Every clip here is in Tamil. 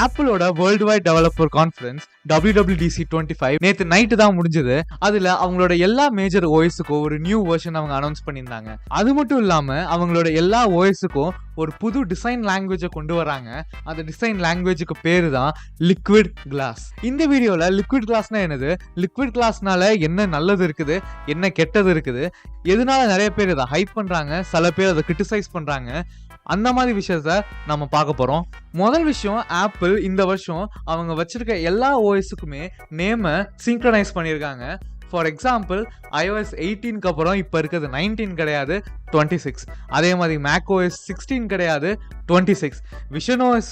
ஆப்பிளோட world wide developer conference WWDC 25 நேத்து நைட்டு தான் முடிஞ்சது. அதுல அவங்களோட எல்லா மேஜர் ஓஎஸ்க்கும் ஒரு நியூ வெர்ஷன் அவங்க அனௌன்ஸ் பண்ணியிருந்தாங்க. அது மட்டும் இல்லாம அவங்களோட எல்லா ஓஎஸ்க்கும் ஒரு புது டிசைன் லாங்குவேஜை கொண்டு வராங்க. அந்த டிசைன் லாங்குவேஜுக்கு பேரு தான் லிக்விட் கிளாஸ். இந்த வீடியோல லிக்விட் கிளாஸ்னா என்னது, லிக்விட் கிளாஸ்னால என்ன நல்லது இருக்குது, என்ன கெட்டது இருக்குது, எதனால நிறைய பேர் இதை ஹைப் பண்றாங்க, சில பேர் அதை கிரிட்டிசைஸ் பண்றாங்க, அந்த மாதிரி விஷயத்த நம்ம பார்க்க போறோம். முதல் விஷயம், ஆப்பிள் இந்த வருஷம் அவங்க வச்சிருக்க எல்லா ஓஎஸ்க்குமே நேமை சிங்க்ரனைஸ் பண்ணியிருக்காங்க. ஃபார் எக்ஸாம்பிள் iOS 18க்கு அப்புறம் இப்போ இருக்கிறது 19 கிடையாது 26. அதே மாதிரி macOS 16 கிடையாது 26. visionOS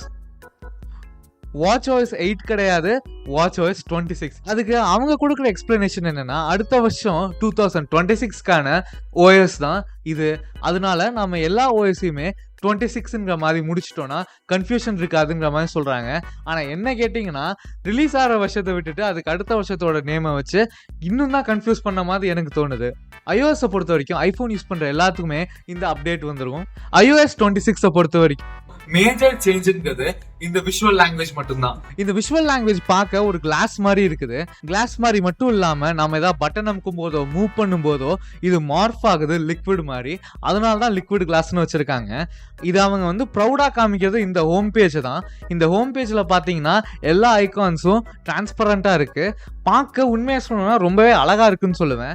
watchOS 8 கிடையாது watchOS 26. அதுக்கு அவங்க கொடுக்குற எக்ஸ்பிளனேஷன் என்னன்னா, அடுத்த வருஷம் 2026க்கான OS தான் இது. அதனால நம்ம எல்லா ஓஎஸையுமே 26ங்கிற மாதிரி முடிச்சிட்டோம்னா கன்ஃபியூஷன் இருக்காதுங்கிற மாதிரி சொல்றாங்க. ஆனா என்ன கேட்டீங்கன்னா, ரிலீஸ் ஆகிற வருஷத்தை விட்டுட்டு அதுக்கு அடுத்த வருஷத்தோட நேமை வச்சு இன்னும் தான் கன்ஃபியூஸ் பண்ண மாதிரி எனக்கு தோணுது. iOS பொறுத்த வரைக்கும் ஐபோன் யூஸ் பண்ற எல்லாத்துக்குமே இந்த அப்டேட் வந்துடும். iOS 26 பொறுத்த வரைக்கும் மேஜர் சேஞ்சுங்கிறது இந்த விஷுவல் லாங்குவேஜ் மட்டும்தான். இந்த விஷுவல் லாங்குவேஜ் பார்க்க ஒரு கிளாஸ் மாதிரி இருக்குது. கிளாஸ் மாதிரி மட்டும் இல்லாம நம்ம ஏதாவது பட்டன் அமுக்கும் போதோ மூவ் பண்ணும் போதோ இது மார்ஃப் ஆகுது லிக்விட் மாதிரி. அதனால தான் லிக்விட் கிளாஸ்னு வச்சிருக்காங்க. இது அவங்க வந்து ப்ரௌடா காமிக்கிறது இந்த ஹோம் பேஜ் தான். இந்த ஹோம் பேஜ்ல பாத்தீங்கன்னா எல்லா ஐகான்ஸும் டிரான்ஸ்பரண்டா இருக்கு. பார்க்க உண்மையா சொல்லணும்னா ரொம்பவே அழகா இருக்குன்னு சொல்லுவேன்.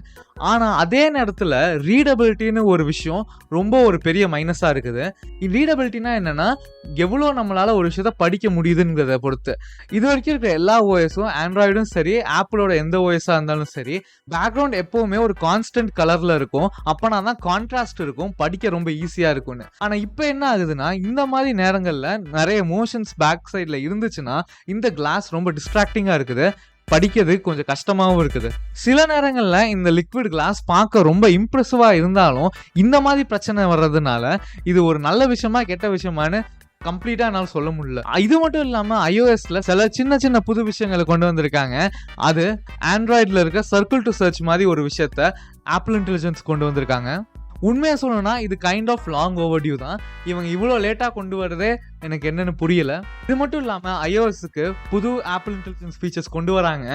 ஆனா அதே நேரத்துல ரீடபிலிட்டின்னு ஒரு விஷயம் ரொம்ப ஒரு பெரிய மைனஸா இருக்குது. ரீடபிலிட்டினா என்னன்னா, எவ்வளவு நம்மளால ஒரு விஷயத்த படிக்க முடியுதுங்கிறத பொறுத்து. இது வரைக்கும் இருக்கிற எல்லா ஓஎஸும், ஆண்ட்ராய்டும் சரி ஆப்பிளோட எந்த ஓஎஸா இருந்தாலும் சரி, பேக்ரவுண்ட் எப்பவுமே ஒரு கான்ஸ்டன்ட் கலர்ல இருக்கும். அப்பனா தான் கான்ட்ராஸ்ட் இருக்கும், படிக்க ரொம்ப ஈஸியா இருக்கும்னு. ஆனா இப்ப என்ன ஆகுதுன்னா, இந்த மாதிரி நேரங்கள்ல நிறைய மோஷன்ஸ் பேக் சைட்ல இருந்துச்சுன்னா இந்த கிளாஸ் ரொம்ப டிஸ்ட்ராக்டிங்கா இருக்குது. படிக்கிறது கொஞ்சம் கஷ்டமாகவும் இருக்குது. சில நேரங்கள்ல இந்த லிக்விட் கிளாஸ் பார்க்க ரொம்ப இம்ப்ரெசிவா இருந்தாலும் இந்த மாதிரி பிரச்சனை வர்றதுனால இது ஒரு நல்ல விஷயமா கெட்ட விஷயமானு கம்ப்ளீட்டா என்னால் சொல்ல முடியல. இது மட்டும் இல்லாம iOSல சில சின்ன சின்ன புது விஷயங்களை கொண்டு வந்திருக்காங்க. அது ஆண்ட்ராய்ட்ல இருக்க சர்க்கிள் டு சர்ச் மாதிரி ஒரு விஷயத்த ஆப்பிள் இன்டெலிஜென்ஸ் கொண்டு வந்திருக்காங்க. உண்மையா சொல்லணும்னா இது கைண்ட் ஆஃப் லாங் ஓவர்டியூ தான். இவங்க இவ்வளோ லேட்டா கொண்டு வரதே எனக்கு என்னன்னு புரியல. இது மட்டும் இல்லாம iOSக்கு புது ஆப்பிள் இன்டெலிஜென்ஸ் ஃபீச்சர்ஸ் கொண்டு வராங்க.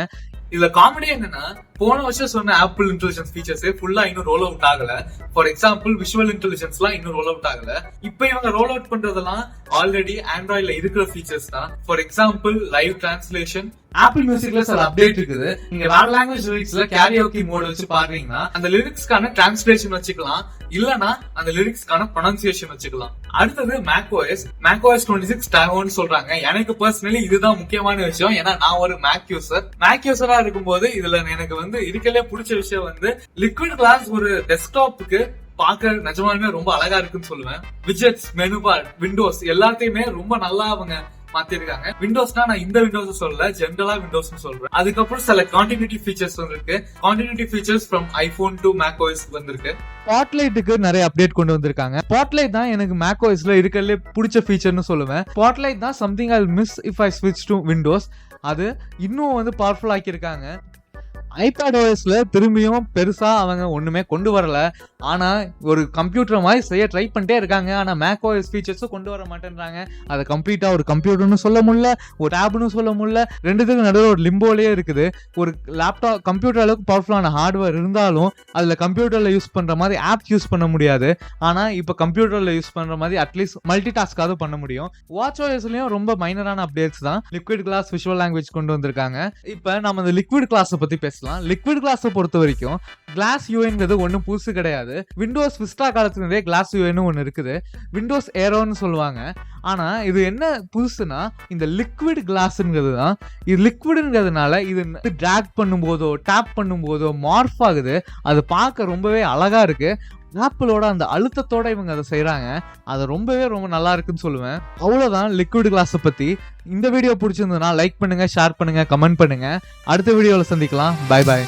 இதுல காமெடி என்னன்னா, போன வருஷம் சொன்ன ஆப்பிள் இன்டெலிஜென்ஸ் ஃபீச்சர்ஸ் ஃபுல்லா இன்னும் ரோல் அவுட் ஆகல. ஃபார் எக்ஸாம்பிள் விஷுவல் இன்டெலிஜென்ஸ்லாம் இன்னும் ரோல் அவுட் ஆகல. இப்போ இவங்க ரோல் அவுட் பண்றதெல்லாம் ஆல்ரெடி ஆண்ட்ராய்ட்ல இருக்கிற ஃபீச்சர்ஸ் தான். For example live translation, apple மியூசிக்ல சில அப்டேட் இருக்குது. நீங்க வேற லாங்குவேஜ் லிரிக்ஸ்ல கேரியோகி மோட் வச்சு பாடுறீங்கன்னா அந்த லிரிக்ஸ்க்கான டிரான்ஸ்லேஷன் வச்சுக்கலாம், இல்லனா அந்த லிரிக்ஸ்க்கான ப்ரொனன்சியேஷன் வச்சுக்கலாம். அடுத்தது macOS 26 டைவோன்னு சொல்றாங்க. எனக்கு பர்சனலி இதுதான் முக்கியமான விஷயம். ஏன்னா நான் ஒரு மேக் யூசரா இருக்கும்போது இதுல எனக்கு வந்து இருக்கலே பிடிச்ச விஷயம் வந்து லிக்விட் கிளாஸ் ஒரு டெஸ்க்டாப்புக்கு பார்க்க நிஜமாலுமே ரொம்ப அழகா இருக்குன்னு சொல்லுவேன். விஜெட்ஸ், மெனு பார், விண்டோஸ் எல்லாத்தையுமே ரொம்ப நல்லா அவங்க மாத்திருக்காங்க. விண்டோஸ்னா நான் இந்த விண்டோஸ் சொல்லல, ஜெனரலா விண்டோஸ் சொல்றேன். அதுக்கப்புறம் சில கான்டினியூட்டி ஃபீச்சர்ஸ் வந்திருக்கு. Continuity features from iPhone to macOS வந்திருக்கு. ஸ்பாட்லைட்டுக்கு நிறைய அப்டேட் கொண்டு வந்திருக்காங்க. ஸ்பாட்லைட் தான் எனக்கு macOSல இருக்கறதுல பிடிச்ச ஃபீச்சர்னு சொல்லுவேன். ஸ்பாட்லைட் தான் something I miss if I ஸ்விட்ச் டு விண்டோஸ். அது இன்னும் வந்து பவர்ஃபுல் ஆக்கியிருக்காங்க. iPadOSல திரும்பியும் பெருசா அவங்க ஒண்ணுமே கொண்டு வரல. ஆனா ஒரு கம்ப்யூட்டர் மாதிரி செய்ய ட்ரை பண்ணிட்டே இருக்காங்க. ஆனா macOS ஃபீச்சர்ஸும் கொண்டு வர மாட்டேன்றாங்க. அதை கம்ப்ளீட்டா ஒரு கம்ப்யூட்டர்னு சொல்ல முடியல, ஒரு ஆப்னு சொல்ல முடியல. ரெண்டுத்துக்கு நடுவில் ஒரு லிம்போலயே இருக்குது. ஒரு லேப்டாப் கம்ப்யூட்டர் அளவுக்கு பவர்ஃபுல்லான ஹார்ட்வேர் இருந்தாலும் அதுல கம்ப்யூட்டர்ல யூஸ் பண்ற மாதிரி ஆப் யூஸ் பண்ண முடியாது. ஆனா இப்ப கம்ப்யூட்டர்ல யூஸ் பண்ற மாதிரி அட்லீஸ்ட் மல்டி டாஸ்காவது பண்ண முடியும். watchOSலயும் ரொம்ப மைனரான அப்டேட்ஸ் தான். லிக்விட் கிளாஸ் விஷுவல் லாங்குவேஜ் கொண்டு வந்திருக்காங்க. இப்ப நம்ம இந்த லிக்விட் கிளாஸ் பத்தி பேசலாம். லிக்விட் கிளாஸ் பொறுத்த வரைக்கும் கிளாஸ் யூஐங்கிறது ஒன்னும் புதுசு கிடையாது. விண்டோஸ் விஸ்டா காலத்துல கிளாஸ் யூஐன்னு ஒன்னு இருக்குது. விண்டோஸ் ஏரோன்னு சொல்லுவாங்க. ஆனா இது என்ன புதுசுனா, இந்த லிக்விட் கிளாஸ்ங்கிறது தான். இது லிக்விட்ங்கிறதுனால இது டிராக் பண்ணும் போதோ டேப் பண்ணும் போதோ மார்ஃப் ஆகுது. அது பார்க்க ரொம்பவே அழகா இருக்கு. ஆப்பிளோட அந்த அழுத்தத்தோட இவங்க அதை செய்யறாங்க. அது ரொம்பவே ரொம்ப நல்லா இருக்குன்னு சொல்லுவேன். அவ்வளவுதான் லிக்விட் கிளாஸ் பத்தி. இந்த வீடியோ பிடிச்சிருந்ததுன்னா லைக் பண்ணுங்க, ஷேர் பண்ணுங்க, கமெண்ட் பண்ணுங்க. அடுத்த வீடியோல சந்திக்கலாம். Bye bye.